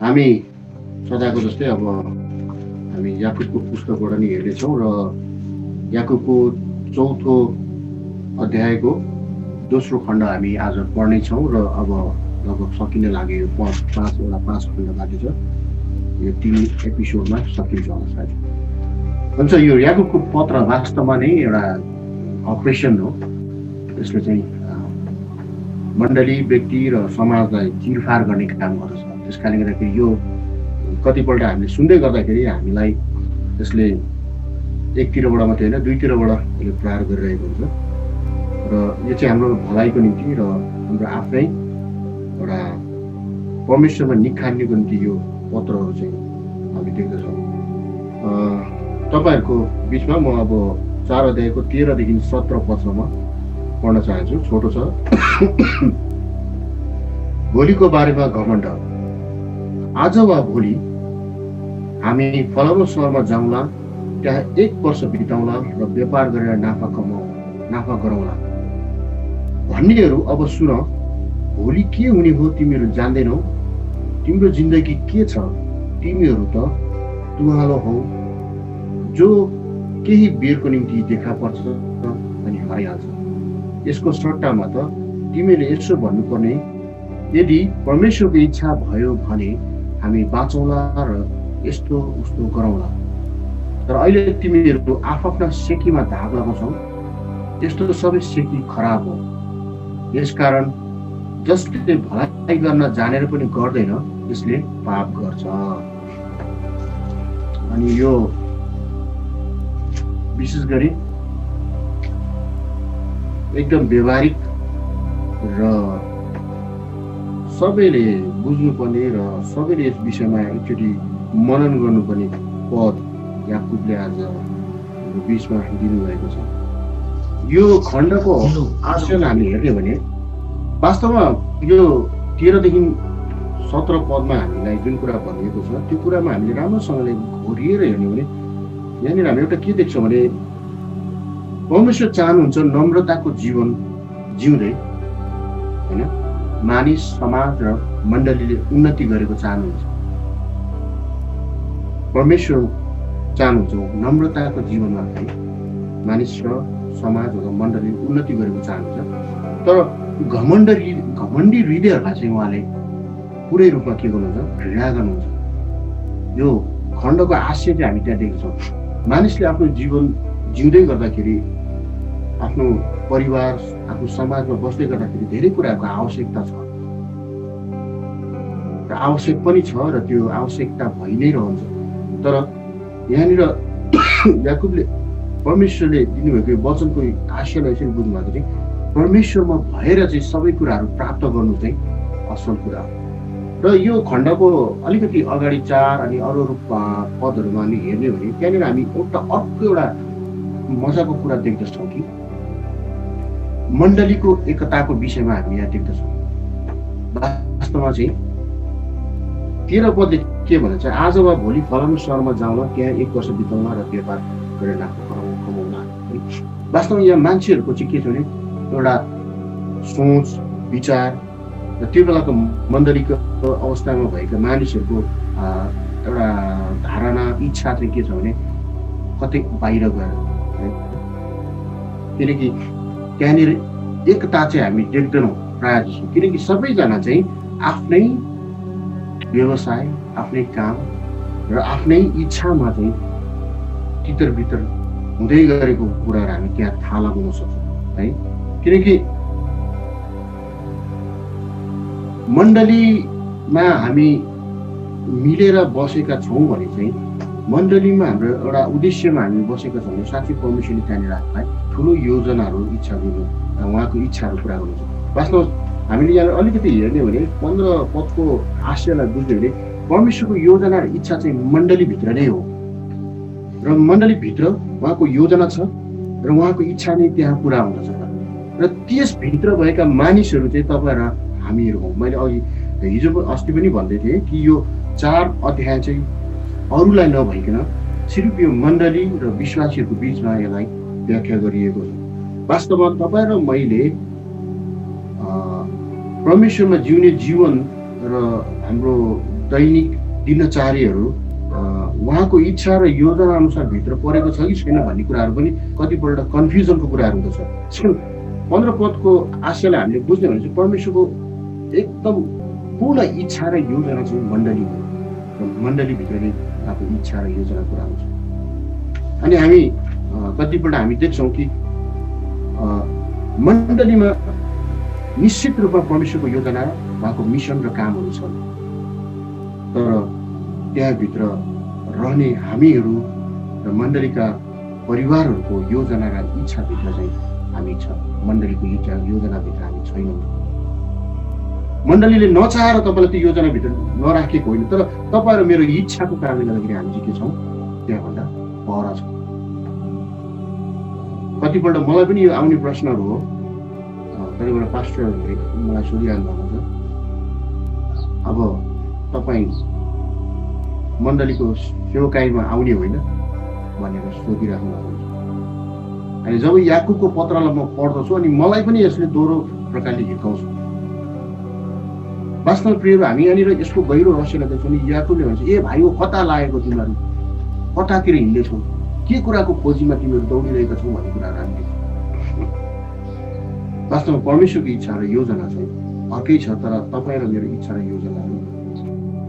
हामी सदाको जस्तै अब हामी याकुबको पुस्तकबाट नि हेर्नेछौँ र याकुबको 4थो अध्यायको दोस्रो खण्ड हामी आज पढ्नेछौँ र अब लगभग सकिन लाग्यो। 5 खण्ड बाँकी छ। यो 3 एपिसोडमा सकिन्छ होला सायद। हुन्छ, यो याकुबको पत्र वास्तवमा नै एउटा अपरेसन हो। यसले चाहिँ मण्डली, व्यक्ति र समाजलाई चिरफार गर्ने काम गर्दछ। त्यस कारणले गर्दाखेरि यो कतिपल्ट हामीले सुन्दै गर्दाखेरि हामीलाई यसले एकतिरबाट मात्रै होइन, दुईतिरबाट यसले प्रहार गरिरहेको हुन्छ र यो चाहिँ हाम्रो भलाइको निम्ति र हाम्रो आफ्नै एउटा परमेश्वरमा निखार्नेको निम्ति यो पत्रहरू चाहिँ हामी देख्दछौँ। तपाईँहरूको बिचमा म अब 4 अध्यायको 13 देखि 17 पदसम्म पढ्न चाहन्छु। छोटो छ। भोलिको बारेमा घमण्ड। आज वा भोलि हामी फलानु सहरमा जाउँला, त्यहाँ 1 वर्ष बिताउँला र व्यापार गरेर नाफा गरौँला भन्नेहरू अब सुन। भोलि के हुने हो तिमीहरू जान्दैनौ? तिम्रो जिन्दगी के छ? तिमीहरू त तुहालो हौ जो केही बेरको निम्ति देखा पर्छ अनि हराइहाल्छ। यसको सट्टामा त तिमीले यसो भन्नुपर्ने, यदि परमेश्वरको इच्छा भयो भने हामी बाँचौँला र यस्तो उस्तो गरौँला। तर अहिले तिमीहरू आफ्ना सेकीमा धाग लगाउँछौ। त्यस्तो सबै सेकी खराब हो। यसकारण जसले भलाइ गर्न जानेर पनि गर्दैन त्यसले पाप गर्छ। अनि यो विशेष गरी एकदम व्यवहारिक र सबैले बुझ्नुपर्ने र सबैले यस विषयमा एकचोटि मनन गर्नुपर्ने पद याकुबले आज बिचमा दिनुभएको छ। यो खण्डको आशय हामीले हेर्ने भने वास्तवमा यो 13 देखि 17 पदमा हामीलाई जुन कुरा भनिएको छ त्यो कुरामा हामीले राम्रोसँगले घोरिएर हेर्ने भने यहाँनिर हामी एउटा के देख्छौँ भने परमेश्वर चाहनुहुन्छ नम्रताको जीवन जिउँदै, होइन, मानिस, समाज र मण्डलीले उन्नति गरेको चाहनुहुन्छ। परमेश्वर चाहनुहुन्छ नम्रताको जीवनमा चाहिँ मानिस र समाज र मण्डलीले उन्नति गरेको चाहनुहुन्छ। तर घमण्डी हृदयहरूलाई चाहिँ उहाँले पुरै रूपमा के गर्नुहुन्छ? घृणा गर्नुहुन्छ। यो खण्डको आशय चाहिँ हामी त्यहाँ देख्छौँ। मानिसले आफ्नो जीवन जिउँदै गर्दाखेरि, आफ्नो परिवार, आफ्नो समाजमा बस्दै गर्दाखेरि धेरै कुराहरूको आवश्यकता छ र आवश्यक पनि छ र त्यो आवश्यकता भइ नै रहन्छ। तर यहाँनिर याकुबले परमेश्वरले दिनुभएको वचनको आशयलाई यसरी बुझ्नुभएको चाहिँ परमेश्वरमा भएर चाहिँ सबै कुराहरू प्राप्त गर्नु चाहिँ असल कुरा हो। र यो खण्डको अलिकति अगाडि 4 अनि अरू पदहरूमा हामी हेर्ने भने त्यहाँनिर हामी अर्को एउटा मजाको कुरा देख्दछौँ कि मण्डलीको एकताको विषयमा हामी यहाँ देख्दछौँ। वास्तवमा चाहिँ 13 पदले के भन्छ? आज वा भोलि फलानु सहरमा जाउँला, त्यहाँ 1 वर्ष बिताउँला र व्यापार गरेर नाफा कमाउँला। वास्तवमा यहाँ मान्छेहरूको चाहिँ के छ भने एउटा सोच, विचार र त्यो बेलाको मण्डलीको अवस्थामा भएका मानिसहरूको एउटा धारणा, इच्छा चाहिँ के छ भने कतै बाहिर गएर, किनकि त्यहाँनिर एकता चाहिँ हामी देख्दैनौँ प्रायः जस्तो। किनकि सबैजना चाहिँ आफ्नै व्यवसाय, आफ्नै काम र आफ्नै इच्छामा चाहिँ तितर बितर हुँदै गरेको कुराहरू हामी त्यहाँ थाहा लगाउन सक्छौँ, है। किनकि मण्डलीमा हामी मिलेर बसेका छौँ भने चाहिँ मण्डलीमा हाम्रो एउटा उद्देश्यमा हामी बसेका छौँ भने साँच्चै परमेश्वरले त्यहाँनिर हामीलाई ठुलो योजनाहरू, इच्छा गर्नु, उहाँको इच्छाहरू पुरा गर्नुहुन्छ। वास्तवमा हामीले यहाँ अलिकति हेर्ने भने 15 पदको आशयलाई बुझ्ने भने परमेश्वरको योजना र इच्छा चाहिँ मण्डलीभित्र नै हो र मण्डलीभित्र उहाँको योजना छ र उहाँको इच्छा नै त्यहाँ पुरा हुँदछ र त्यसभित्र भएका मानिसहरू चाहिँ तपाईँ र हामीहरू हौँ। मैले अघि अस्ति पनि भन्दै थिएँ कि यो 4 अध्याय चाहिँ अरूलाई नभइकन सिर्फ यो मण्डली र विश्वासीहरूको बिचमा यसलाई व्याख्या गरिएको छ। वास्तवमा तपाईँ र मैले परमेश्वरमा जिउने जीवन र हाम्रो दैनिक दिनचर्याहरू उहाँको इच्छा र योजना अनुसार भित्र परेको छ कि छैन भन्ने कुराहरू पनि कतिपल्ट कन्फ्युजनको कुराहरू हुँदछ। 15 पदको आशयलाई हामीले बुझ्ने भने चाहिँ परमेश्वरको एकदम पूर्ण इच्छा र योजना चाहिँ मण्डली हो र मण्डलीभित्र नै आफ्नो इच्छा र योजना कुरा हुन्छ। अनि हामी कतिपल्ट हामी देख्छौँ कि मण्डलीमा निश्चित रूपमा परमेश्वरको योजना उहाँको मिसन र कामहरू छन्, तर त्यहाँभित्र रहने हामीहरू र मण्डलीका परिवारहरूको योजना र इच्छाभित्र चाहिँ हामी छ, मण्डलीको योजनाभित्र हामी छैनौँ। मण्डलीले नचाहेर तपाईँलाई त्यो योजनाभित्र नराखेको होइन, तर तपाईँ र मेरो इच्छाको कारणले गर्दाखेरि हामी चाहिँ के छौँ त्यहाँभन्दा पर छौँ। कतिपल्ट मलाई पनि यो आउने प्रश्नहरू हो, कतिपल्ट पास्टरहरूले मलाई सोधिरहनु भएको छ, अब तपाईँ मण्डलीको सेवकाईमा आउने होइन भनेर सोधिराख्नु भएको छ। अनि जब याकुबको पत्रलाई म पढ्दछु अनि मलाई पनि यसले दोहोरो प्रकारले हिर्काउँछ। वास्तवमा प्रियहरू, हामी यहाँनिर यसको गहिरो रहस्यलाई देख्छौँ नि। याकुबले भन्छ, ए भाइ हो कता लागेको तिमीहरू, कतातिर हिँड्दैछौ, के कुराको खोजीमा तिमीहरू दौडिरहेका छौ भन्ने कुराहरू हामी देख्छौँ। वास्तवमा परमेश्वरको इच्छा र योजना चाहिँ अर्कै छ, तर तपाईँ र मेरो इच्छा र योजनाहरू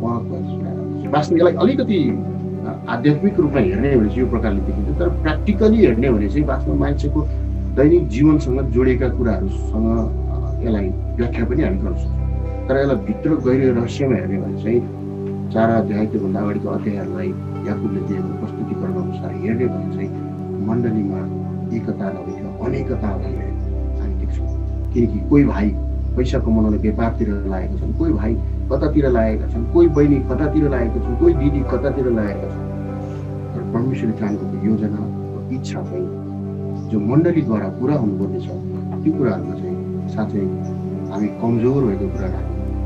फरक भएको कुराहरू छ। वास्तवमा यसलाई अलिकति आध्यात्मिक रूपमा हेर्ने भने चाहिँ यो प्रकारले देखिन्छ, तर प्र्याक्टिकली हेर्ने भने चाहिँ वास्तवमा मान्छेको दैनिक जीवनसँग जोडिएका कुराहरूसँग यसलाई व्याख्या पनि हामी गर्न सक्छौँ। तर यसलाई भित्र गहिरो रहस्यमा हेर्ने भने चाहिँ 4 अध्याय त्योभन्दा अगाडिको अध्यायहरूलाई याकुबले दिएको प्रस्तुतिकरण अनुसार हेर्ने भने चाहिँ मण्डलीमा एकता नभएको अनेकता भइरहेको हामी देख्छौँ। किनकि कोही भाइ पैसा कमाउन व्यापारतिर लागेका छन्, कोही भाइ कतातिर लागेका छन्, कोही बहिनी कतातिर लागेका छन्, कोही दिदी कतातिर लागेका छन्। तर परमेश्वरले चाहेको योजना र इच्छा चाहिँ जो मण्डलीद्वारा पुरा हुनुपर्ने छ, त्यो कुराहरूमा चाहिँ साँच्चै हामी कमजोर भएको कुरा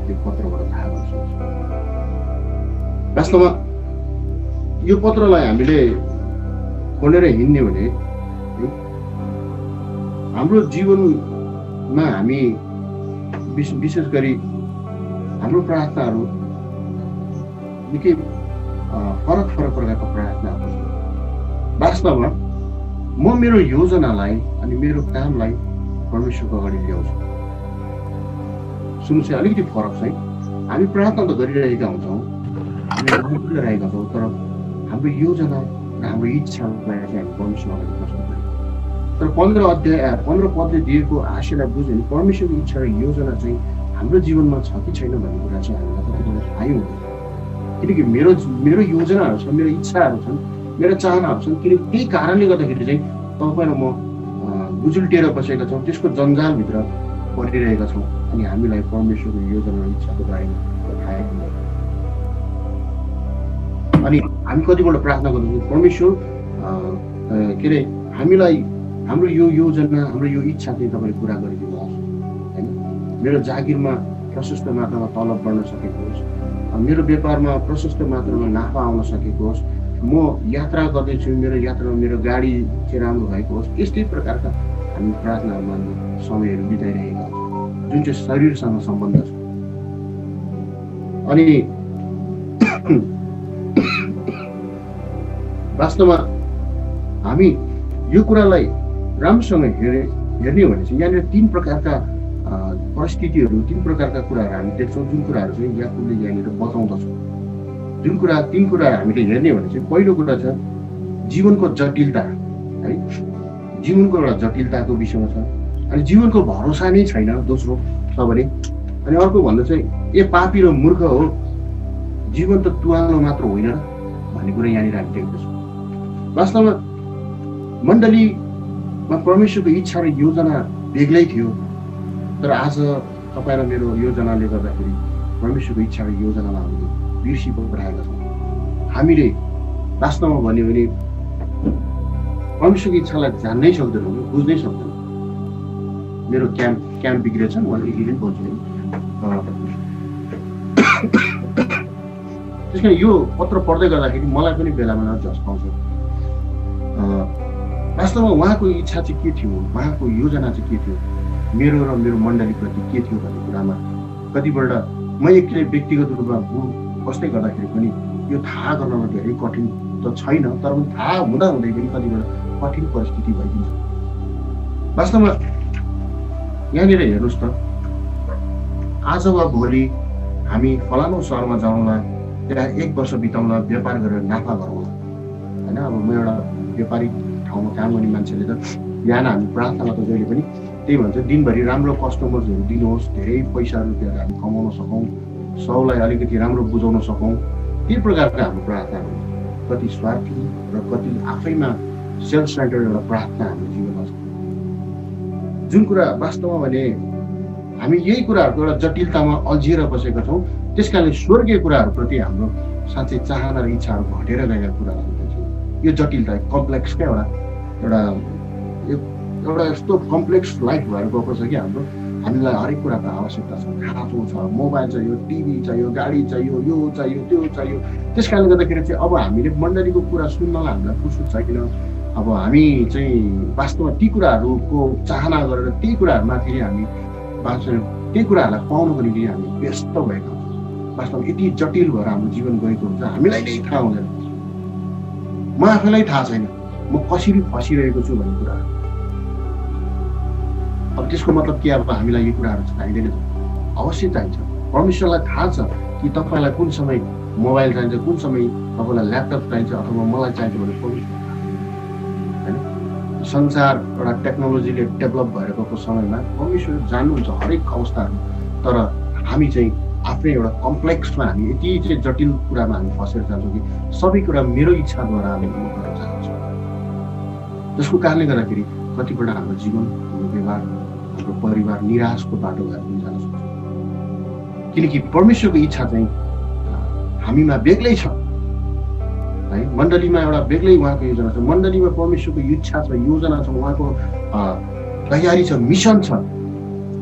यो पत्रबाट थाहा गर्न सक्छौँ। वास्तवमा यो पत्रलाई हामीले खोलेर हिँड्ने भने हाम्रो जीवनमा हामी विशेष गरी हाम्रो प्रार्थनाहरू निकै फरक प्रकारको प्रार्थनाहरू छन्। वास्तवमा म मेरो योजनालाई अनि मेरो कामलाई परमेश्वरको अगाडि ल्याउँछु। सुन्नु चाहिँ अलिकति फरक छ है। हामी प्रार्थना त गरिरहेका हुन्छौँ, गरिरहेका छौँ, तर हाम्रो योजना र हाम्रो इच्छालाई चाहिँ हामी परमेश्वर अगाडि प्रस्तुत गरेको। तर 15 पदले दिएको आशयलाई बुझ्यो भने परमेश्वरको इच्छा र योजना चाहिँ हाम्रो जीवनमा छ कि छैन भन्ने कुरा चाहिँ हामीलाई कतिपल्ट थाहै हुँदैन। किनकि मेरो योजनाहरू छन्, मेरो इच्छाहरू छन्, मेरो चाहनाहरू छन्। किनकि त्यही कारणले गर्दाखेरि चाहिँ तपाईँ र म गुजुल्टिएर बसेका छौँ, त्यसको जन्जालभित्र परिरहेका छौँ अनि हामीलाई परमेश्वरको योजना र इच्छाको बारेमा थाहै हुँदैन। अनि हामी कतिपल्ट प्रार्थना गर्छौँ, परमेश्वर के अरे हामीलाई हाम्रो यो योजना, हाम्रो यो इच्छा चाहिँ तपाईँले पुरा गरिदिनुहोस् होइन। मेरो जागिरमा प्रशस्त मात्रामा तलब बढ्न सकेको होस्, मेरो व्यापारमा प्रशस्त मात्रामा नाफा आउन सकेको होस्, म यात्रा गर्दैछु, मेरो यात्रामा मेरो गाडी चाहिँ राम्रो भएको होस्। यस्तै प्रकारका हामी प्रार्थनाहरूमा समयहरू बिताइरहेका छौँ जुन चाहिँ शरीरसँग सम्बन्ध छ। अनि वास्तवमा हामी यो कुरालाई राम्रोसँग हेर्ने भने चाहिँ यहाँनिर 3 प्रकारका परिस्थितिहरू, 3 प्रकारका कुराहरू हामी देख्छौँ, जुन कुराहरू चाहिँ याकुबले यहाँनिर बताउँदछ। जुन कुरा 3 कुरा हामीले हेर्ने भने चाहिँ पहिलो कुरा छ जीवनको जटिलता है, जीवनको एउटा जटिलताको विषयमा छ। अनि जीवनको भरोसा नै छैन दोस्रो छ भने। अनि अर्को भन्दा चाहिँ ए पापी र मूर्ख हो, जीवन त तुवालो मात्र होइन र भन्ने कुरा यहाँनिर हामी देख्दछौँ। वास्तवमा मण्डलीमा परमेश्वरको इच्छा र योजना बेग्लै थियो, तर आज तपाईँ र मेरो योजनाले गर्दाखेरि परमेश्वरको इच्छा र योजनालाई हामीले बिर्सी पठाएका छौँ। हामीले वास्तवमा भन्यो भने परमेश्वरको इच्छालाई जान्नै सक्दैनौँ, बुझ्नै सक्दैनौँ। मेरो क्याम्प बिग्रेछ, म अलिकति बोल्छु नि। त्यस कारण यो पत्र पढ्दै गर्दाखेरि मलाई पनि बेलामा झस्काउँछ। वास्तवमा उहाँको इच्छा चाहिँ के थियो, उहाँको योजना चाहिँ के थियो, मेरो र मेरो मण्डलीप्रति के थियो भन्ने कुरामा कतिपल्ट म एक्लै व्यक्तिगत रूपमा बस्दै गर्दाखेरि पनि यो थाहा गर्नमा धेरै कठिन त छैन, तर पनि थाहा हुँदै पनि कतिपय कठिन परिस्थिति भइदिन्छ। वास्तवमा यहाँनिर हेर्नुहोस् त, आज वा भोलि हामी फलानु सहरमा जाउँला, त्यहाँ 1 वर्ष बिताउँला, व्यापार गरेर नाफा गरौँला, होइन? अब म एउटा व्यापारिक ठाउँमा काम गर्ने मान्छेले त बिहान हामी प्रार्थनामा त जहिले पनि त्यही भन्छ, दिनभरि राम्रो कस्टमर्सहरू दिनुहोस्, धेरै पैसा रुपियाँहरू हामी कमाउन सकौँ, सबलाई अलिकति राम्रो बुझाउन सकौँ, त्यही प्रकारको हाम्रो प्रार्थना हुन्छ। कति स्वार्थी र कति आफैमा सेल्फ सेन्टर्ड एउटा प्रार्थना हाम्रो जीवनमा छ, जुन कुरा वास्तवमा भने हामी यही कुराहरूको एउटा जटिलतामा अल्झिएर बसेका छौँ। त्यसकारणले स्वर्गीय कुराहरूप्रति हाम्रो साँच्चै चाहना र इच्छाहरू घटेर गएका कुराहरू देख्छौँ। यो जटिलता कम्प्लेक्स क्या एउटा यस्तो कम्प्लेक्स लाइफ भएर गएको छ कि हाम्रो हामीलाई हरेक कुराको आवश्यकता छ। खाँचो छ, मोबाइल चाहियो, टिभी चाहियो, गाडी चाहियो, यो चाहियो, त्यो चाहियो। त्यस कारणले गर्दाखेरि चाहिँ अब हामीले मण्डलीको कुरा सुन्नलाई हामीलाई फुर्सद छैन। अब हामी चाहिँ वास्तवमा ती कुराहरूको चाहना गरेर त्यही कुराहरूमाथि हामी त्यही कुराहरूलाई पाउनको निम्ति हामी व्यस्त भएका हुन्छौँ। वास्तवमा यति जटिल भएर हाम्रो जीवन गएको हुन्छ, हामीलाई नै थाहा हुँदैन। म आफैलाई थाहा छैन म कसरी फसिरहेको छु भन्ने कुरा। अब त्यसको मतलब के? अब हामीलाई यो कुराहरू चाहिँदैन, अवश्य चाहिन्छ। परमेश्वरलाई थाहा छ कि तपाईँलाई कुन समय मोबाइल चाहिन्छ, कुन समय तपाईँलाई ल्यापटप चाहिन्छ अथवा मलाई चाहिन्छ भने परमेश्वर होइन। संसार एउटा टेक्नोलोजीले डेभलप भएर गएको समयमा परमेश्वर जान्नुहुन्छ हरेक अवस्थाहरू, तर हामी चाहिँ आफ्नै एउटा कम्प्लेक्समा हामी यति चाहिँ जटिल कुरामा हामी फसेर जान्छौँ कि सबै कुरा मेरो इच्छाद्वारा हामी गर्न चाहन्छौँ। जसको कारणले गर्दाखेरि कतिपल्ट हाम्रो जीवन, हाम्रो व्यवहार, हाम्रो परिवार निराशको बाटो भएर पनि जान सक्छ। किनकि परमेश्वरको इच्छा चाहिँ हामीमा बेग्लै छ है। मण्डलीमा एउटा बेग्लै उहाँको योजना छ, मण्डलीमा परमेश्वरको इच्छा छ, योजना छ, उहाँको तयारी छ, मिसन छ।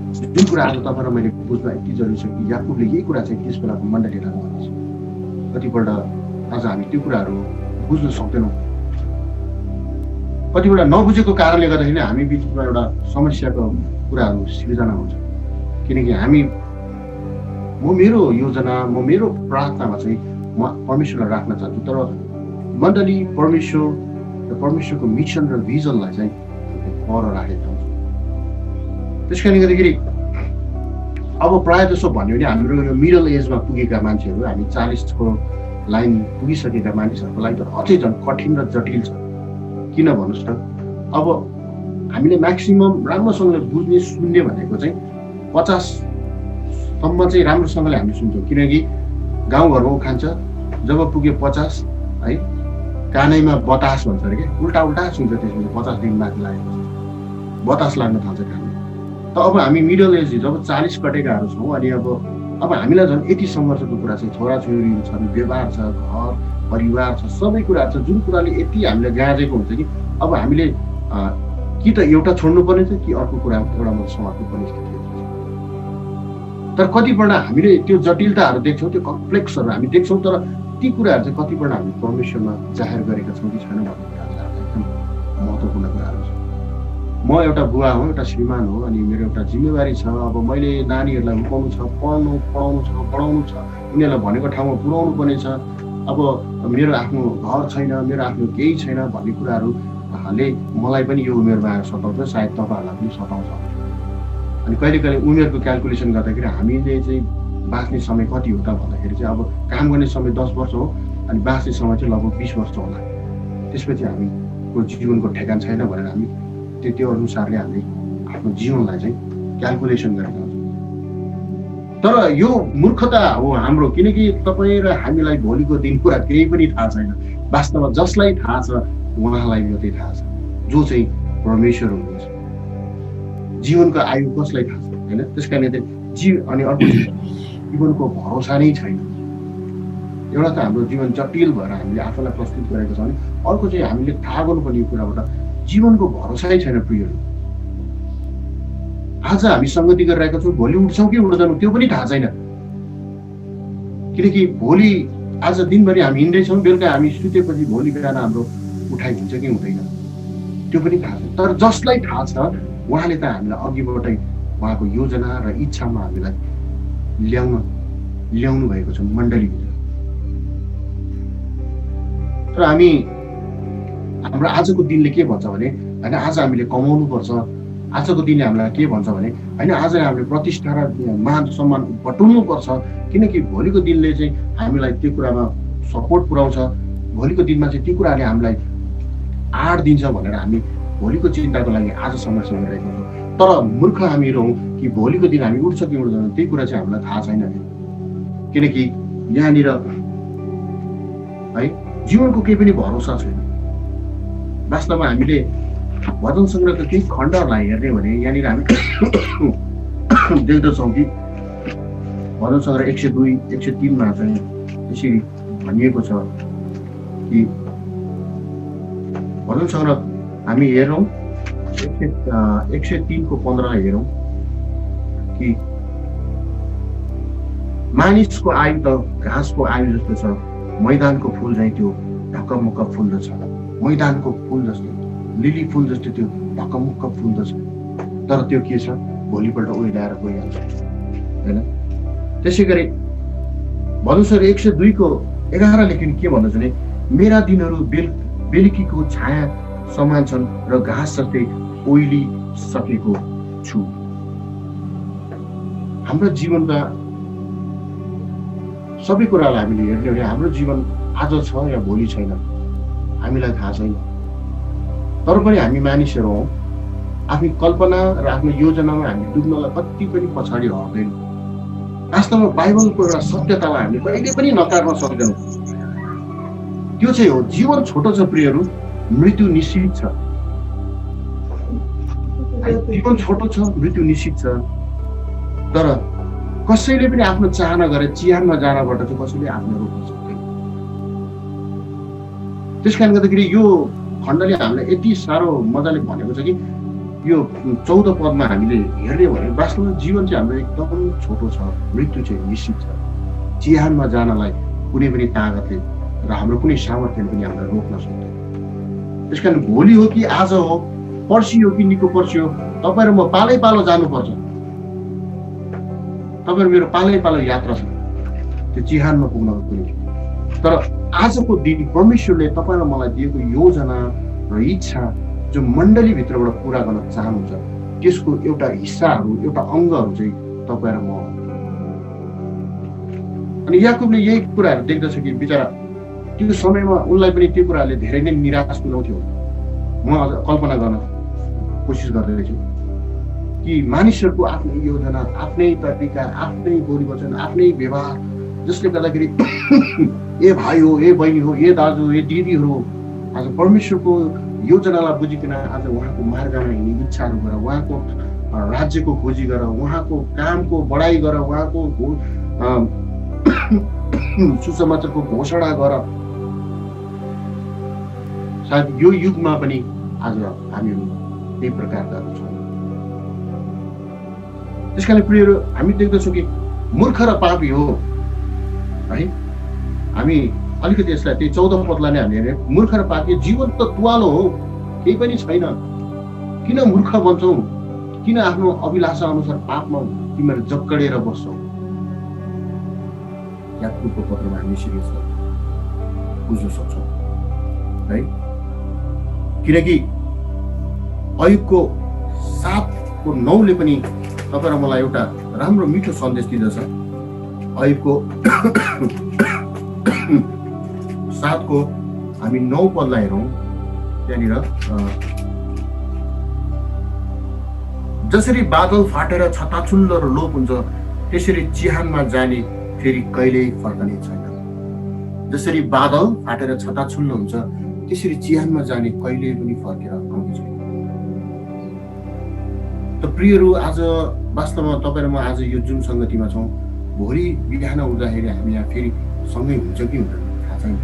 जुन कुरा आज तपाईँ र मैले बुझ्न यति जरुरी छ कि याकुबले यही कुरा चाहिँ त्यस बेलाको मण्डलीलाई भन्दैछ। कतिपल्ट आज हामी त्यो कुराहरू बुझ्न सक्दैनौँ। कतिपल्ट नबुझेको कारणले गर्दाखेरि हामी बिचमा एउटा समस्याको कुराहरू सिर्जना हुन्छ। किनकि म मेरो योजना, म मेरो प्रार्थनामा चाहिँ म परमेश्वरलाई राख्न चाहन्छु, तर मण्डली परमेश्वर र परमेश्वरको मिसन र भिजनलाई चाहिँ पर राखेका हुन्छ। त्यस कारणले गर्दाखेरि अब प्रायः जसो भन्यो भने हाम्रो यो मिडल एजमा पुगेका मान्छेहरू, हामी 40को लाइन पुगिसकेका मानिसहरूको लागि त अझै झन् कठिन र जटिल छ। किन भन्नुहोस् त, अब हामीले म्याक्सिमम राम्रोसँगले बुझ्ने सुन्ने भनेको चाहिँ 50सम्म चाहिँ राम्रोसँगले हामी सुन्छौँ। किनकि गाउँघरमा उखान्छ, जब पुग्यो 50 है कानैमा बतास भन्छ अरे क्या, उल्टा सुन्छ। त्यसपछि 50 दिन माथि लागेपछि बतास लाग्न थाल्छ कानमा। त अब हामी मिडल एज जब 40 कटेकाहरू छौँ, अनि अब हामीलाई झन् यति सङ्घर्षको कुरा छ, छोराछोरीहरू छन्, व्यवहार छ, घर परिवार छ, सबै कुराहरू छ, जुन कुराले यति हामीलाई गाँजेको हुन्छ कि अब हामीले कि त एउटा छोड्नु पर्ने छ कि अर्को कुरा एउटा मात्र समात्नु पर्ने स्थिति हुन्छ। तर कतिपल्ट हामीले त्यो जटिलताहरू देख्छौँ, त्यो कम्प्लेक्सहरू हामी देख्छौँ, तर ती कुराहरू चाहिँ कतिपल्ट हामी परमेश्वरमा जाहेर गरेका छौँ कि छैन भन्ने कुरा एकदम महत्त्वपूर्ण कुराहरू छ। म एउटा बुवा हो, एउटा श्रीमान हो, अनि मेरो एउटा जिम्मेवारी छ। अब मैले नानीहरूलाई हुर्काउनु छ, पढाउनु छ, उनीहरूलाई भनेको ठाउँमा पुर्याउनु पर्ने छ। अब मेरो आफ्नो घर छैन, मेरो आफ्नो केही छैन भन्ने कुराहरूले मलाई पनि यो उमेरमा आएर सताउँछ, सायद तपाईँहरूलाई पनि सताउँछ। अनि कहिले उमेरको क्यालकुलेसन गर्दाखेरि हामीले चाहिँ बाँच्ने समय कति हो त भन्दाखेरि चाहिँ अब काम गर्ने समय 10 वर्ष हो, अनि बाँच्ने समय चाहिँ लगभग 20 वर्ष होला। त्यसपछि हामीको जीवनको ठेगान छैन भनेर हामी त्यो अनुसारले हामीले आफ्नो जीवनलाई चाहिँ क्यालकुलेसन गरेका हुन्छौँ। तर यो मूर्खता हो हाम्रो, किनकि तपाईँ र हामीलाई भोलिको दिन कुरा केही पनि थाहा छैन। वास्तवमा जसलाई थाहा छ उहाँलाई मात्रै थाहा छ, जो चाहिँ परमेश्वर हुनुहुन्छ। जीवनको आयु कसलाई थाहा छ होइन। त्यस कारणले अनि अर्को जीवनको भरोसा नै छैन। एउटा त हाम्रो जीवन जटिल भएर हामीले आफूलाई प्रस्तुत गरेको छ भने, अर्को चाहिँ हामीले थाहा गर्नुपर्ने कुराबाट जीवनको भरोसै छैन। प्रियहरू, आज हामी सङ्गति गरिरहेका छौँ, भोलि उठ्छौँ कि उठ्दैनौँ त्यो पनि थाहा छैन। किनकि भोलि आज दिनभरि हामी हिँड्दैछौँ, बेलुका हामी सुतेपछि भोलि बिहान हाम्रो उठाइ हुन्छ कि हुँदैन त्यो पनि थाहा छैन। तर जसलाई थाहा छ उहाँले त हामीलाई अघिबाटै उहाँको योजना र इच्छामा हामीलाई ल्याउनु भएको छ मण्डलीभित्र। तर हामी हाम्रो आजको दिनले के भन्छ भने होइन आज हामीले कमाउनु पर्छ, आजको दिनले हामीलाई के भन्छ भने होइन आज हामीले प्रतिष्ठा र मान सम्मान बटुल्नु पर्छ, किनकि भोलिको दिनले चाहिँ हामीलाई त्यो कुरामा सपोर्ट पुऱ्याउँछ, भोलिको दिनमा चाहिँ त्यो कुराले हामीलाई आड दिन्छ भनेर हामी भोलिको चिन्ताको लागि आजसम्म सगिरहेको छौँ। तर मूर्ख हामी रहौँ कि भोलिको दिन हामी उठ्छ कि उठ्दैन त्यही कुरा चाहिँ हामीलाई थाहा छैन, किनकि यहाँनिर है जीवनको केही पनि भरोसा छैन। वास्तवमा हामीले भजन सङ्ग्रहको केही खण्डहरूलाई हेर्ने भने यहाँनिर हामी देख्दछौँ कि भजन सङ्ग्रह 102, 103 चाहिँ यसरी भनिएको छ कि भजन सङ्ग्रह हामी हेरौँ 103 को 15 हेरौँ कि मानिसको आयु त घाँसको आयु जस्तो छ, मैदानको फुल चाहिँ त्यो ढकमक्क फुल्दछ, मैदानको फुल जस्तो लिली फुल जस्तो त्यो ढकमक्क फुल्दछ, तर त्यो के छ भोलिपल्ट ओइलाएर गइहाल्छ होइन। त्यसै गरी भजन सङ्ग्रह 102 को 11 लेखिन के भन्दछ भने मेरा दिनहरू बेलुकीको छाया समान छन् र घाँस जस्तै ओइलिसकेको छु। हाम्रो जीवनका सबै कुरालाई हामीले हेर्ने भने हाम्रो जीवन आज छ या भोलि छैन हामीलाई थाहा छैन, तर पनि हामी मानिसहरू हौँ, आफ्नो कल्पना र आफ्नो योजनामा हामी डुब्नलाई कति पनि पछाडि हट्दैनौँ। वास्तवमा बाइबलको एउटा सत्यतालाई हामीले कहिले पनि नकार्न सक्दैनौँ, त्यो चाहिँ हो जीवन छोटो छ प्रियहरू, मृत्यु निश्चित छ। जीवन छोटो छ, मृत्यु निश्चित छ, तर कसैले पनि आफ्नो चाहना गरेर चिहानमा जानबाट चाहिँ कसैले आफ्नो रोक्न सक्दैन। त्यस कारणले गर्दाखेरि यो खण्डले हामीलाई यति साह्रो मजाले भनेको छ कि यो 14 पदमा हामीले हेर्ने भने वास्तवमा जीवन चाहिँ हाम्रो एकदम छोटो छ, मृत्यु चाहिँ निश्चित छ। चिहानमा जानलाई कुनै पनि तागतले र हाम्रो कुनै सामर्थ्यले पनि हामीलाई रोक्न सक्दैन। त्यस कारण भोलि हो कि आज हो, पर्सि हो कि निको पर्सि हो, तपाईँ र म पालै पालो जानुपर्छ। तपाईँ मेरो पालै पालो यात्रा छ त्यो चिहानमा पुग्नको लागि। तर आजको दिन परमेश्वरले तपाईँ र मलाई दिएको योजना र इच्छा जो मण्डलीभित्रबाट पुरा गर्न चाहनुहुन्छ त्यसको एउटा हिस्साहरू, एउटा अङ्गहरू चाहिँ तपाईँ र म। अनि याकुबले यही कुराहरू देख्दछ कि बिचरा त्यो समयमा उनलाई पनि त्यो कुराले धेरै नै निराश तुल्याउँथ्यो। म अझ कल्पना गर्न कोसिस गर्दैछु कि मानिसहरूको आफ्नै योजना, आफ्नै तरिका, आफ्नै बोली वचन, आफ्नै व्यवहार, जसले गर्दाखेरि ए भाइ हो, ए बहिनी हो, ए दाजु, ए दिदीहरू आज परमेश्वरको योजनालाई बुझिकन आज उहाँको मार्गमा हिँड्ने इच्छाहरू गर, उहाँको राज्यको खोजी गर, उहाँको कामको बढाइ गर, उहाँको सुसमाचारको घोषणा गर। सायद यो युगमा पनि आज हामीहरू त्यही प्रकारका छौँ। त्यसकारण प्रियहरू हामी देख्दछौँ कि मूर्ख र पापी हो है। हामी अलिकति यसलाई त्यही 14 पदलाई नै हामी हेर्ने, मूर्ख र पापी जीवन त तुवालो हो, केही पनि छैन, किन मूर्ख बन्छौ, किन आफ्नो अभिलाषा अनुसार पापमा तिमीहरू जक्कडेर बस्छौ। याकुबको पत्रमा हामी यसरी बुझ्न सक्छौँ है। किनकि अयुबको 7:9 पनि तपाईँ र मलाई एउटा राम्रो मिठो सन्देश दिँदछ। अयुबको 7 हामी 9 पदलाई हेरौँ। त्यहाँनिर जसरी बादल फाटेर छताछुल्लो र लोप हुन्छ त्यसरी चिहानमा जाने फेरि कहिल्यै फर्कने छैन। जसरी बादल फाटेर छताछुल्लो हुन्छ त्यसरी चिहानमा जाने कहिल्यै पनि फर्केर आउने छैन। त प्रियहरू आज वास्तवमा तपाईँ र म आज यो जुन सङ्गतिमा छौँ, भोलि बिहान उठ्दाखेरि हामी यहाँ फेरि सँगै हुन्छ कि हुँदैन थाहा छैन।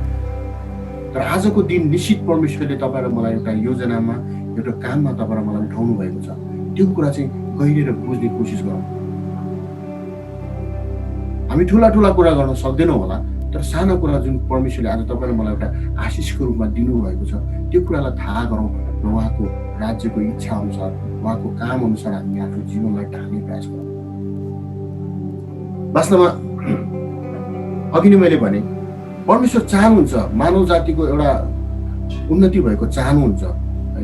तर आजको दिन निश्चित परमेश्वरले तपाईँ र मलाई एउटा योजनामा, एउटा काममा तपाईँ र मलाई उठाउनु भएको छ। त्यो कुरा चाहिँ गहिरेर बुझ्ने कोसिस गरौँ। हामी ठुला ठुला कुरा गर्न सक्दैनौँ होला, तर सानो कुरा जुन परमेश्वरले आज तपाईँ र मलाई एउटा आशिषको रूपमा दिनुभएको छ त्यो कुरालाई थाहा गरौँ र उहाँको राज्यको इच्छा अनुसार, उहाँको काम अनुसार हामी आफ्नो जीवनलाई ढाल्ने प्रयास गरौँ। वास्तवमा अघि नै मैले भने परमेश्वर चाहनुहुन्छ मानव जातिको एउटा उन्नति भएको चाहनुहुन्छ है,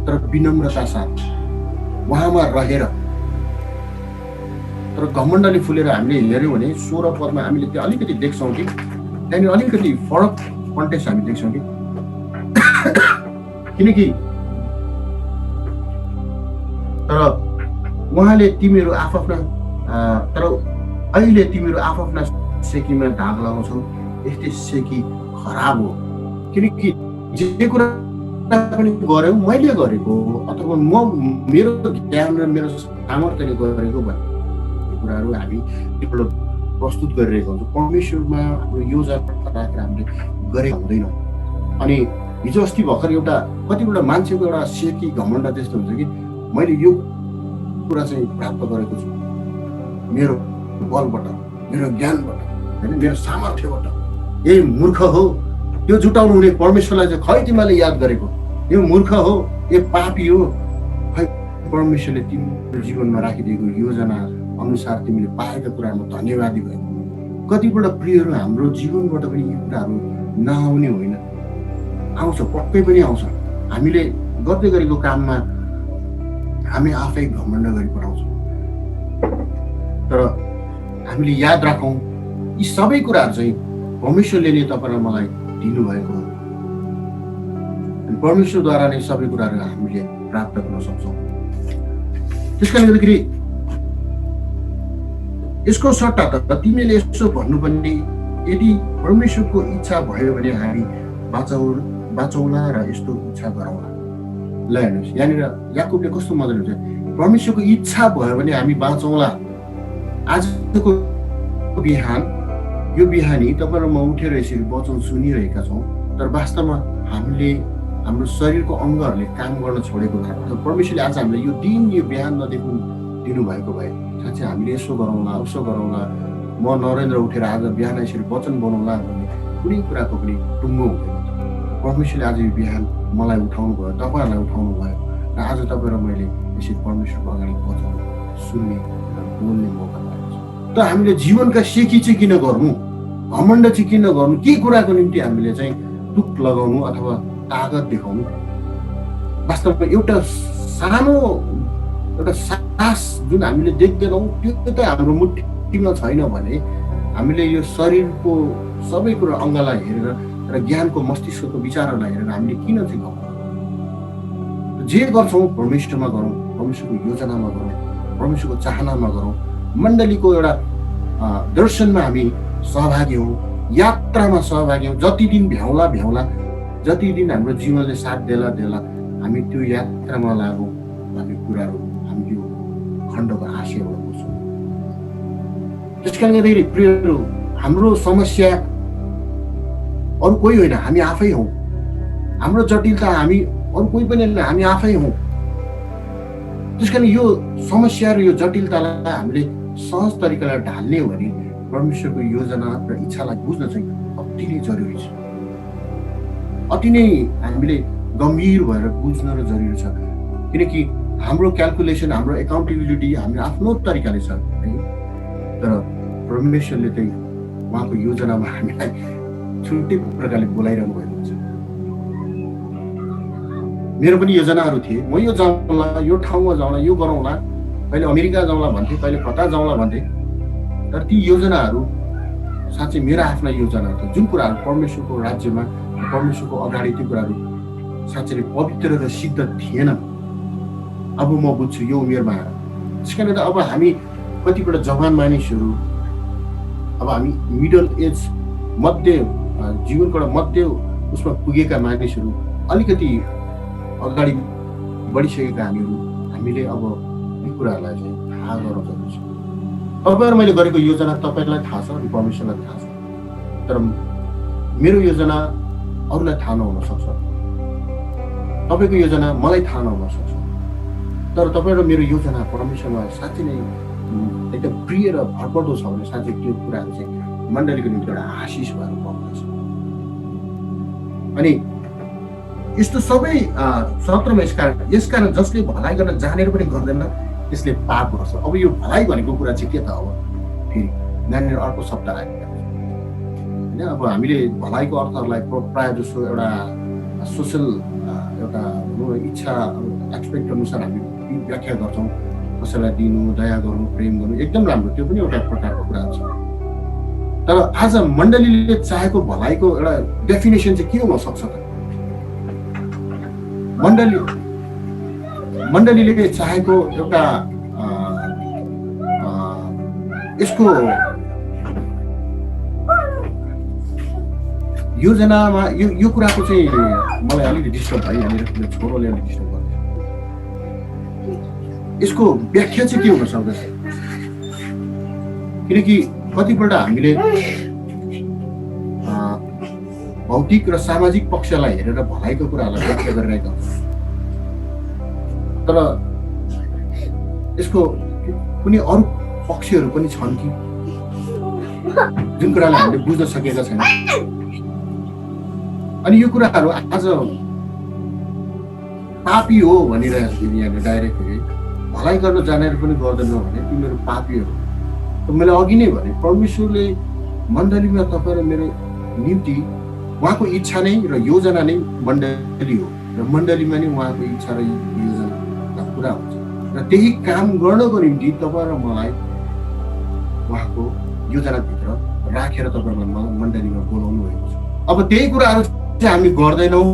तर विनम्रता साथ उहाँमा रहेर। तर घमण्डले फुलेर हामीले हेऱ्यौँ भने 16 पदमा हामीले त्यो अलिकति देख्छौँ कि त्यहाँनिर अलिकति फरक कन्टेक्स्ट हामी देख्छौँ कि किनकि तर उहाँले तिमीहरू आफ्ना तर अहिले तिमीहरू आफ्ना सेकीमा धाग लगाउँछौ, यस्तै सेकी खराब हो। किनकि जे कुरा पनि गर्यौ मैले गरेको अथवा म मेरो ज्ञान र मेरो सामर्थ्यले गरेको भन्ने कुराहरू हामी प्रस्तुत गरिरहेको हुन्छौँ। परमेश्वरमा हाम्रो योजना राखेर हामीले गरेको हुँदैनौँ। अनि हिजो अस्ति भर्खर एउटा कतिवटा मान्छेको एउटा सेकी घमण्ड त्यस्तो हुन्छ कि मैले यो कुरा चाहिँ प्राप्त गरेको छु मेरो बलबाट, मेरो ज्ञानबाट, होइन मेरो सामर्थ्यबाट। यही मूर्ख हो, त्यो जुटाउनु हुने परमेश्वरलाई चाहिँ खै तिमीले याद गरेको, यो मूर्ख हो, यो पापी हो। खै परमेश्वरले तिम्रो जीवनमा राखिदिएको योजना अनुसार तिमीले पाएका कुरामा धन्यवादी भयो। कतिपल्ट प्रियहरू हाम्रो जीवनबाट पनि यी कुराहरू नआउने होइन, आउँछ, पक्कै पनि आउँछ। हामीले गर्दै गरेको काममा हामी आफै घमण्ड गरी पठाउँछौँ। तर हामीले याद राखौँ यी सबै कुराहरू चाहिँ परमेश्वरले नै तपाईँ र मलाई दिनुभएको हो। अनि परमेश्वरद्वारा नै सबै कुराहरू हामीले प्राप्त गर्न सक्छौँ। त्यसकारण गर्दाखेरि यसको सट्टा त तिमीले यसो भन्नुपर्ने, यदि परमेश्वरको इच्छा भयो भने हामी बाँचौँला र यस्तो इच्छा गरौँला। ल हेर्नुहोस्, यहाँनिर याकुबले कस्तो मजाले हुन्छ, परमेश्वरको इच्छा भयो भने हामी बाँचौँला। आजको बिहान यो बिहानी तपाईँ र म उठेर यसरी वचन सुनिरहेका छौँ, तर वास्तवमा हामीले हाम्रो शरीरको अङ्गहरूले काम गर्न छोडेको कारण परमेश्वरले आज हामीलाई यो दिन यो बिहान नदेखि दिनुभएको भए साँच्चै हामीले यसो गरौँला उसो गरौँला, म नरेन्द्र उठेर आज बिहान यसरी वचन बनाउँला भन्ने कुनै कुराको पनि टुङ्गो हुँदैन। परमेश्वरले आज यो बिहान मलाई उठाउनु भयो, तपाईँहरूलाई उठाउनु भयो र आज तपाईँ र मैले यसरी परमेश्वरको अगाडि वचन सुन्ने र बोल्ने मौका पाएको छ। त हामीले जीवनका सेकी चाहिँ किन गर्नु, घमण्ड चाहिँ किन गर्नु, के कुराको निम्ति हामीले चाहिँ टुक लगाउनु अथवा तागत देखाउनु। वास्तवमा एउटा सानो एउटा सास जुन हामीले देख्दैनौँ त्यो त हाम्रो मुठीमा छैन भने हामीले यो शरीरको सबै कुरा अङ्गलाई हेरेर र ज्ञानको मस्तिष्कको विचारहरूलाई हेरेर हामीले किन चाहिँ गरौँ। जे गर्छौँ परमेश्वरमा गरौँ, परमेश्वरको योजनामा गरौँ, परमेश्वरको चाहनामा गरौँ। मण्डलीको एउटा दर्शनमा हामी सहभागी हौँ, यात्रामा सहभागी हौँ। जति दिन भ्याउला जति दिन हाम्रो जीवनले साथ देला हामी त्यो यात्रामा लागौँ भन्ने कुराहरू हामी यो खण्डको आशयबाट बुझ्छौँ। त्यसकारण गर्दाखेरि प्रियहरू, हाम्रो समस्या अरू कोही होइन, हामी आफै हौँ। हाम्रो जटिलता हामी अरू कोही पनि होइन, हामी आफै हौँ। त्यसकारण यो समस्या र यो जटिलतालाई हामीले सहज तरिकाले ढाल्ने हो भने परमेश्वरको योजना र इच्छालाई बुझ्न चाहिँ अति नै जरुरी छ। अति नै हामीले गम्भीर भएर बुझ्न र जरुरी छ। किनकि हाम्रो क्यालकुलेसन, हाम्रो एकाउन्टेबिलिटी हाम्रो आफ्नो तरिकाले छ है, तर परमेश्वरले चाहिँ उहाँको योजनामा हामीलाई छुट्टै प्रकारले बोलाइरहनु भएको हुन्छ। मेरो पनि योजनाहरू थिए, म यो जाउँला, यो ठाउँमा जाउँला, यो गरौँला, कहिले अमेरिका जाउँला भन्थे, कहिले कता जाउँला भन्थे। तर ती योजनाहरू साँच्चै मेरा आफ्ना योजनाहरू थिए, जुन कुराहरू परमेश्वरको राज्यमा परमेश्वरको अगाडि त्यो कुराहरू साँच्चै पवित्र र सिद्ध थिएन। अब म बुझ्छु यो उमेरमा आएर। त्यसकारण त अब हामी कतिपल्ट जवान मानिसहरू, अब हामी मिडल एज मध्य जीवनको एउटा मध्य उसमा पुगेका मानिसहरू, अलिकति अगाडि बढिसकेका हामीले अब यी कुराहरूलाई चाहिँ थाहा गर्न जरुरी छ। तपाईँहरू मैले गरेको योजना तपाईँलाई थाहा छ अनि परमेश्वरलाई थाहा छ, तर मेरो योजना अरूलाई थाहा नहुन सक्छ, तपाईँको योजना मलाई थाहा नहुन सक्छ। तर तपाईँ र मेरो योजना परमेश्वरमा साँच्चै नै एकदम प्रिय र भरपर्दो छ भने साँच्चै त्यो कुराहरू चाहिँ मण्डलीको निम्ति एउटा आशिष भएर पर्दछ। अनि यस्तो सबै सत्रमा यसकारण जसले भलाइ गर्न जानेर पनि गर्दैन त्यसले पाप गर्छ। अब यो भलाइ भनेको कुरा चाहिँ के त अब फेरि नानीहरू अर्को शब्द आयो, होइन। अब हामीले भलाइको अर्थहरूलाई प्रायः जसो एउटा सोसल एउटा इच्छा एक्सपेक्ट अनुसार हामी व्याख्या गर्छौँ। कसैलाई दिनु, दया गर्नु, प्रेम गर्नु एकदम राम्रो, त्यो पनि एउटा प्रकारको कुरा छ। तर आज मण्डलीले चाहेको भलाइको एउटा डेफिनेसन चाहिँ के हुन सक्छ त? मण्डलीले चाहेको एउटा यसको योजनामा यो कुराको चाहिँ मलाई अलिकति डिस्टर्ब भयो, यहाँनिर छोरोले अलिक डिस्टर्ब गर्छ। यसको व्याख्या चाहिँ के हुन सक्दछ? किनकि कतिपल्ट हामीले भौतिक र सामाजिक पक्षलाई हेरेर भलाइको कुराहरूलाई व्याख्या गरिरहेका हुन्छौँ। तर यसको कुनै अरू पक्षहरू पनि छन् कि जुन कुरालाई हामीले बुझ्न सकेका छैनौँ। अनि यो कुराहरू आज पापी हो भनिरहेको छु यहाँले डाइरेक्ट, भलाइ गर्न जानेर पनि गर्दैनौ भने तिमीहरू पापीहरू। मैले अघि नै भने परमेश्वरले मण्डलीमा तपाईँ र मेरो निम्ति उहाँको इच्छा नै र योजना नै मण्डली हो, र मण्डलीमा नै उहाँको इच्छा र योजना पुरा हुन्छ। र त्यही काम गर्नको निम्ति तपाईँ र मलाई उहाँको योजनाभित्र राखेर तपाईँलाई मण्डलीमा बोलाउनु भएको छ। अब त्यही कुराहरू चाहिँ हामी गर्दैनौँ,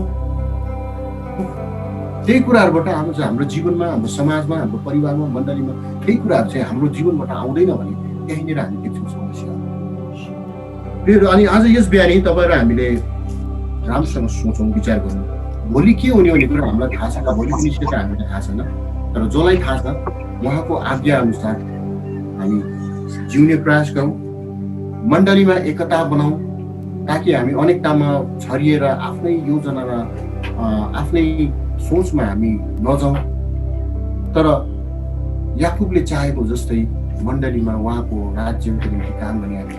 त्यही कुराहरूबाट हाम्रो जीवनमा, हाम्रो समाजमा, हाम्रो परिवारमा, मण्डलीमा त्यही कुराहरू चाहिँ हाम्रो जीवनबाट आउँदैन भने त्यहीँनिर हामी देख्छौँ समस्या। अनि आज यस बिहानै तपाईँ र हामीले राम्रोसँग सोचौँ, विचार गरौँ, भोलि के हुने भन्ने कुरा हामीलाई थाहा छैन, भोलिको निश्चय चाहिँ हामीलाई थाहा छैन। तर जसलाई थाहा छ उहाँको आज्ञा अनुसार हामी जिउने प्रयास गरौँ, मण्डलीमा एकता बनाऊ, ताकि हामी अनेकतामा छरिएर आफ्नै योजना र आफ्नै सोचमा हामी नजाउँ। तर याकुबले चाहेको जस्तै मण्डलीमा उहाँको राज्यको निम्ति काम गर्ने हामी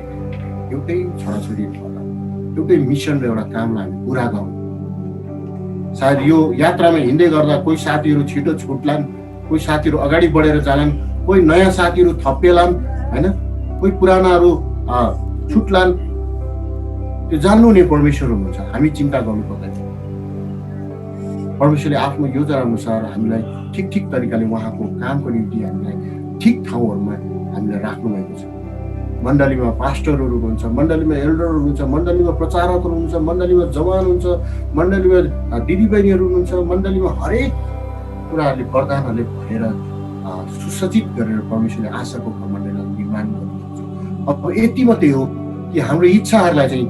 एउटै छोराछोरी, एउटै मिसन र एउटा कामलाई हामी पुरा गरौँ। सायद यो यात्रामा हिँड्दै गर्दा कोही साथीहरू छिटो छुट्लान्, कोही साथीहरू अगाडि बढेर जालान्, कोही नयाँ साथीहरू थपिएलान्, होइन, कोही पुरानाहरू छुट्लान्। त्यो जान्नु नै परमेश्वर हुनुहुन्छ, हामी चिन्ता गर्नु पर्दैन। परमेश्वरले आफ्नो योजना अनुसार हामीलाई ठिक ठिक तरिकाले उहाँको कामको निम्ति हामीलाई ठिक ठाउँहरूमा हामीलाई राख्नु भएको छ। मण्डलीमा पास्टरहरू हुनुहुन्छ, मण्डलीमा एल्डरहरू हुनुहुन्छ, मण्डलीमा प्रचारकहरू हुनुहुन्छ, मण्डलीमा जवान हुन्छ, मण्डलीमा दिदीबहिनीहरू हुनुहुन्छ, मण्डलीमा हरेक कुराहरूले वरदानहरूले भरेर सुसज्जित गरेर परमेश्वरले आशाको मण्डलीलाई निर्माण गर्नुहुन्छ। अब यति मात्रै हो कि हाम्रो इच्छाहरूलाई चाहिँ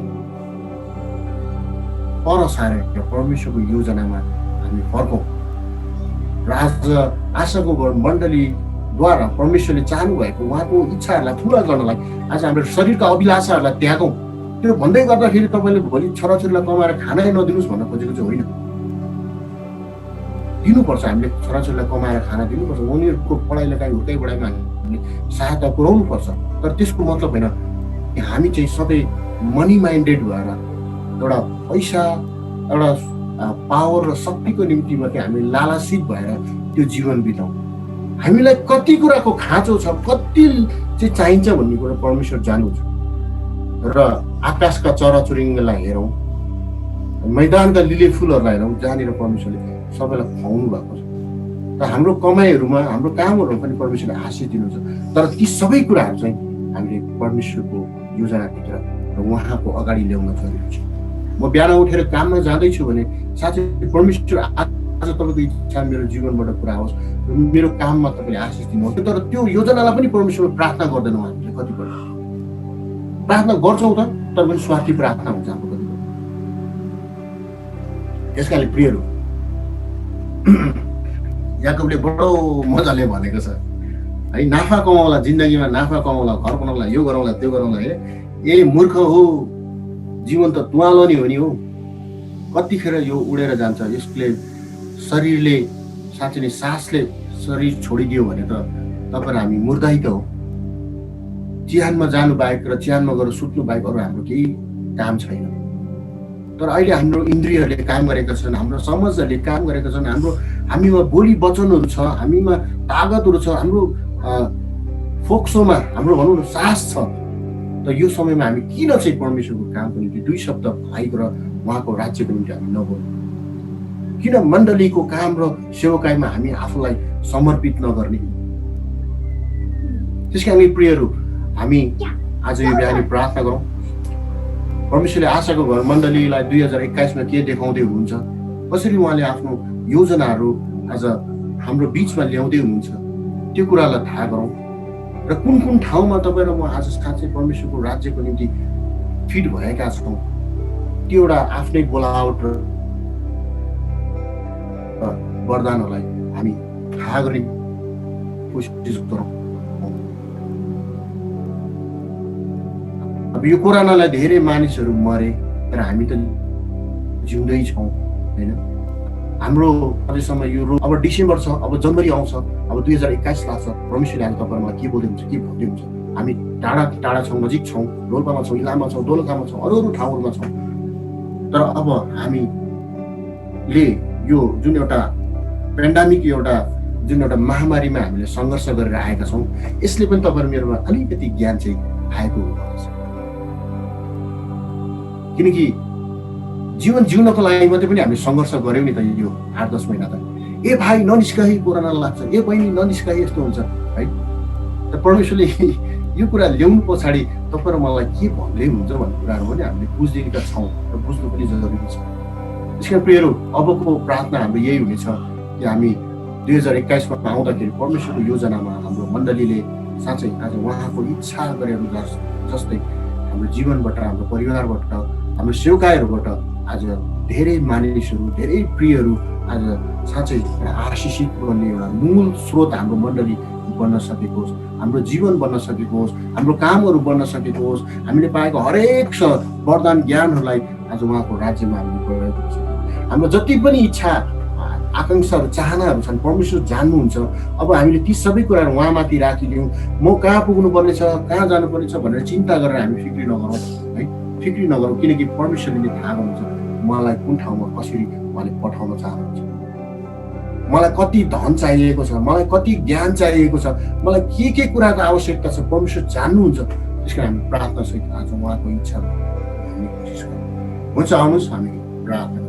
पर सारेर परमेश्वरको योजनामा हामी फर्कौँ र आज आशाको मण्डलीद्वारा परमेश्वरले चाहनु भएको उहाँको इच्छाहरूलाई पुरा गर्नलाई आज हाम्रो शरीरका अभिलाषाहरूलाई त्यागौँ। त्यो भन्दै गर्दाखेरि तपाईँले भोलि छोराछोरीलाई कमाएर खानै नदिनुहोस् भन्न खोजेको चाहिँ होइन। दिनुपर्छ, हामीले छोराछोरीलाई कमाएर खाना दिनुपर्छ, उनीहरूको पढाइ लेखाइ हुर्काइ बढाइमा हामीले सहायता पुर्याउनुपर्छ। तर त्यसको मतलब होइन कि हामी चाहिँ सबै मनी माइन्डेड भएर एउटा पैसा, एउटा पावर र शक्तिको निम्ति मात्रै हामी लालसित भएर त्यो जीवन बिताउँ। हामीलाई कति कुराको खाँचो छ, कति चाहिँ चाहिन्छ भन्ने कुरा परमेश्वर जान्नुहुन्छ। र आकाशका चराचुरुङ्गीलाई हेरौँ, मैदानका लिले फुलहरूलाई हेरौँ, जहाँनिर परमेश्वरले सबैलाई खुवाउनु भएको छ। र हाम्रो कमाइहरूमा, हाम्रो कामहरूमा पनि परमेश्वरले आशिष दिनुहुन्छ। तर ती सबै कुराहरू चाहिँ हामीले परमेश्वरको योजनाभित्र र उहाँको अगाडि ल्याउन जरुरी छ। म बिहान उठेर काममा जाँदैछु भने साथै परमेश्वर आज तपाईँको इच्छा मेरो जीवनबाट पुरा होस्, मेरो काममा तपाईँले आशिष दिनुहोस्। तर त्यो योजनालाई पनि परमेश्वरमा प्रार्थना गर्दैनौँ हामीले। कतिपल्ट प्रार्थना गर्छौँ त, तर पनि स्वार्थी प्रार्थना हुन्छ हाम्रो कतिपल्ट। त्यस कारणले प्रियहरू, याकुबले बडो मजाले भनेको छ है, नाफा कमाउला, जिन्दगीमा नाफा कमाउला, घर बनाउला, यो गरौँला, त्यो गरौँला। ए मूर्ख हो, जीवन त तुवालो नि हो नि हो। कतिखेर यो उडेर जान्छ। यसले शरीरले, साँच्चै नै सासले शरीर छोडिदियो भने त तपाईँ र हामी मुर्दै त हो। चिहानमा जानु बाहेक र चिहानमा गएर सुत्नु बाहेक अरू हाम्रो केही काम छैन। तर अहिले हाम्रो इन्द्रियहरूले काम गरेका छन्, हाम्रो समझहरूले काम गरेका छन्, हामीमा बोली वचनहरू छ, हामीमा तागतहरू छ, हाम्रो फोक्सोमा हाम्रो भनौँ न सास छ। त यो समयमा हामी किन चाहिँ परमेश्वरको कामको निम्ति 2 शब्द भलाइको र उहाँको राज्यको निम्ति हामी नबोल्नु? किन मण्डलीको काम र सेवकाईमा हामी आफूलाई समर्पित नगर्ने? त्यसकारण प्रियहरू, हामी आज यो बिहानी प्रार्थना गरौँ। परमेश्वरले आशाको घर मण्डलीलाई 2021 मा के देखाउँदै हुनुहुन्छ, कसरी उहाँले आफ्नो योजनाहरू आज हाम्रो बीचमा ल्याउँदै हुनुहुन्छ, त्यो कुरालाई थाहा गरौँ। र कुन कुन ठाउँमा तपाईँ र म आज साँच्चै परमेश्वरको राज्यको निम्ति फिट भएका छौँ, त्यो एउटा आफ्नै बोलावट र वरदानहरूलाई हामी थाहा गर्ने कोसिस गरौँ। अब यो कोरोनालाई धेरै मानिसहरू मरे, तर हामी त जिउँदै छौँ होइन। हाम्रो अझैसम्म यो रोग अब डिसेम्बर छ, अब जनवरी आउँछ, अब 2021 लाग्छ। परमेश्वरले आज तपाईँहरूलाई के बोल्दै हुन्छ, के भन्दै हुन्छ? हामी टाढा टाढा छौँ, नजिक छौँ, रोल्पामा छौँ, इलाममा छौँ, दोलखामा छौँ, अरू अरू ठाउँहरूमा छौँ। तर अब हामीले यो जुन एउटा पेन्डामिक, एउटा जुन एउटा महामारीमा हामीले सङ्घर्ष गरेर आएका छौँ, यसले पनि तपाईँहरू मेरोमा अलिकति ज्ञान चाहिँ आएको हुनुपर्छ। किनकि जीवन जिउनको लागि मात्रै पनि हामीले सङ्घर्ष गऱ्यौँ नि त यो 8-10 महिना त। ए भाइ ननिस्कही कोरोना लाग्छ, ए बहिनी ननिस्कही यस्तो हुन्छ है। त परमेश्वरले यो कुरा ल्याउनु पछाडि तपाईँ र मलाई के भन्दै हुन्छ भन्ने कुराहरू पनि हामीले बुझ्दिएका छौँ र बुझ्नु पनि जरुरी छ। त्यसकारण प्रियहरू, अबको प्रार्थना हाम्रो यही हुनेछ कि हामी 2021 मा आउँदाखेरि परमेश्वरको योजनामा हाम्रो मण्डलीले साँच्चै आज उहाँको इच्छा गरेर जस्तै हाम्रो जीवनबाट, हाम्रो परिवारबाट, हाम्रो सेवकाईहरूबाट आज धेरै मानिसहरू, धेरै प्रियहरू आज साँच्चै आशिषित गर्ने एउटा मूल स्रोत हाम्रो मण्डली बन्न सकेको होस्, हाम्रो जीवन बन्न सकेको होस्, हाम्रो कामहरू बन्न सकेको होस्, हामीले पाएको हरेक वरदान ज्ञानहरूलाई आज उहाँको राज्यमा हामीले प्रयोग गर्न सक्छौँ। हाम्रो जति पनि इच्छा, आकाङ्क्षाहरू, चाहनाहरू छन्, परमेश्वर जान्नुहुन्छ। अब हामीले ती सबै कुराहरू उहाँमाथि राखिदिउँ। म कहाँ पुग्नुपर्ने छ, कहाँ जानुपर्ने छ भनेर चिन्ता गरेर हामी फिक्री नगरौँ है, फिक्री नगरौँ। किनकि परमेश्वरले थाहा गर्नुहुन्छ मलाई कुन ठाउँमा कसरी उहाँले पठाउन चाहनुहुन्छ, मलाई कति धन चाहिएको छ, मलाई कति ज्ञान चाहिएको छ, मलाई के कुराको आवश्यकता छ, परमेश्वर जान्नुहुन्छ। त्यसको हामी प्रार्थना सहित आज उहाँको इच्छा हेर्ने कोसिस गरौँ। हुन्छ, आउनुहोस् हामी प्रार्थना